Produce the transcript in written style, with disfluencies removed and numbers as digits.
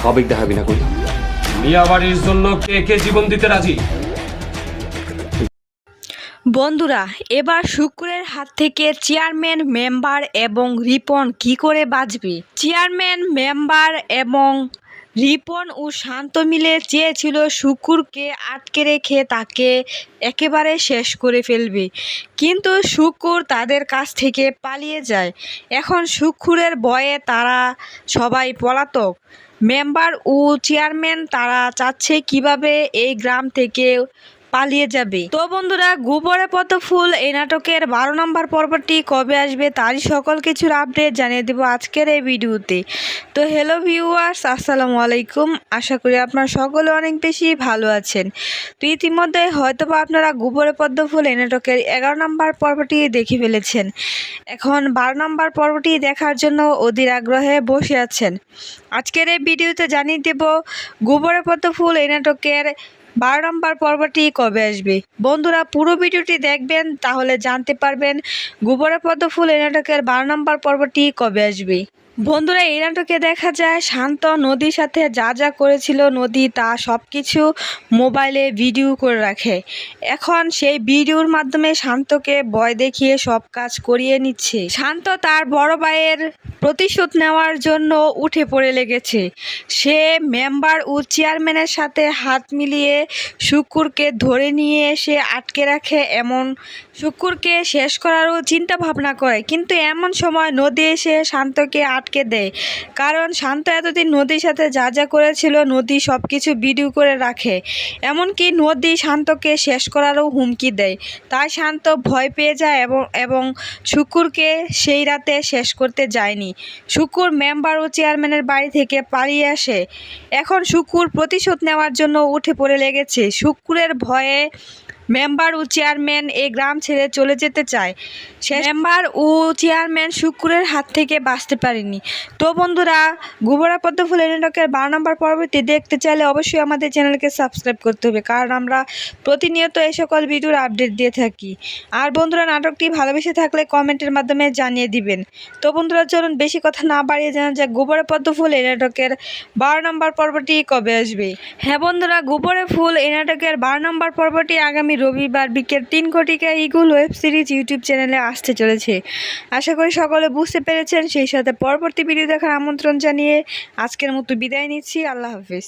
আবেগ দেখাবি না কই। মিয়া বাড়ির জন্য কে কে জীবন দিতে রাজি? বন্ধুরা, এবার শুক্রের হাত থেকে চেয়ারম্যান, মেম্বার এবং রিপন কি করে বাঁচবে? চেয়ারম্যান, মেম্বার এবং রিপন ও শান্ত মিলে চেয়েছিল শুক্রকে আটকে রেখে তাকে একেবারে শেষ করে ফেলবে, কিন্তু শুক্র তাদের কাছ থেকে পালিয়ে যায়। এখন শুক্রের ভয়ে তারা সবাই পলাতক। মেম্বার ও চেয়ারম্যান তারা চাচ্ছে কিভাবে এই গ্রাম থেকে পালিয়ে যাবে। তো বন্ধুরা, গোবরে পদ্ম ফুল এই নাটকের 12 নম্বর পর্বটি কবে আসবে তারই সকল কিছুর আপডেট জানিয়ে দেবো আজকের এই ভিডিওতে। তো হ্যালো ভিউয়ার্স, আসসালামু আলাইকুম। আশা করি আপনারা সকলে অনেক বেশি ভালো আছেন। তো ইতিমধ্যে হয়তোবা আপনারা গোবরে পদ্ম ফুল এই নাটকের 11 নম্বর পর্বটি দেখে ফেলেছেন। এখন 12 নম্বর পর্বটি দেখার জন্য অধীর আগ্রহে বসে আছেন। আজকের এই ভিডিওতে জানিয়ে দেব গোবরে পদ্ম ফুল এই নাটকের 12 নম্বর পর্বটি কবে আসবে। বন্ধুরা, পুরো ভিডিওটি দেখবেন, তাহলে জানতে পারবেন গোবরে পদ্ম ফুল এই নাটকের 12 নম্বর পর্বটি কবে আসবে। বন্ধুরা, এই নাটকে দেখা যায় শান্ত নদীর সাথে যা যা করেছিল নদী তা সব কিছু মোবাইলে ভিডিও করে রাখে। এখন সেই ভিডিওর মাধ্যমে শান্তকে ভয় দেখিয়ে সব কাজ করিয়ে নিচ্ছে। শান্ত তার বড় ভাইয়ের প্রতিশোধ নেওয়ার জন্য উঠে পড়ে লেগেছে। সে মেম্বার ও চেয়ারম্যানের সাথে হাত মিলিয়ে শুক্রকে ধরে নিয়ে এসে আটকে রাখে, এমন শুক্রকে শেষ করারও চিন্তা ভাবনা করে। কিন্তু এমন সময় নদী এসে শান্তকে আটকে দেয়, কারণ শান্ত এতদিন নদীর সাথে যা যা করেছিল নদী সব কিছু ভিডিও করে রাখে। এমনকি নদী শান্তকে শেষ করারও হুমকি দেয়। তাই শান্ত ভয় পেয়ে যায় এবং শুক্রকে সেই রাতে শেষ করতে যায়নি। শুক্র মেম্বার ও চেয়ারম্যানের বাড়ি থেকে পালিয়ে আসে। এখন শুক্র প্রতিশোধ নেওয়ার জন্য উঠে পড়ে লেগেছে। শুক্রের ভয়ে মেম্বার ও চেয়ারম্যান এই গ্রাম ছেড়ে চলে যেতে চায়। সে মেম্বার ও চেয়ারম্যান শুক্রের হাত থেকে বাঁচতে পারেনি। তো বন্ধুরা, গোবরে পদ্ম ফুল এই নাটকের 12 নম্বর পর্বটি দেখতে চাইলে অবশ্যই আমাদের চ্যানেলকে সাবস্ক্রাইব করতে হবে, কারণ আমরা প্রতিনিয়ত এই সকল ভিডিওর আপডেট দিয়ে থাকি। আর বন্ধুরা, নাটকটি ভালোবেসে থাকলে কমেন্টের মাধ্যমে জানিয়ে দিবেন। তো বন্ধুরা, চলুন বেশি কথা না বাড়িয়ে জানা যায় গোবরে পদ্ম ফুল এই নাটকের 12 নম্বর পর্বটি কবে আসবে। হ্যাঁ বন্ধুরা, গোবরে ফুল এই নাটকের 12 নম্বর পর্বটি আগামী রবিবার বিকেল 3 ঘটিকা ইগল ওয়েব সিরিজ ইউটিউব চ্যানেলে আসতে চলেছে। আশা করি সকলে বুঝতে পেরেছেন। সেই সাথে পরবর্তী ভিডিও দেখার আমন্ত্রণ জানিয়ে আজকের মতো বিদায় নিচ্ছি। আল্লাহ হাফিজ।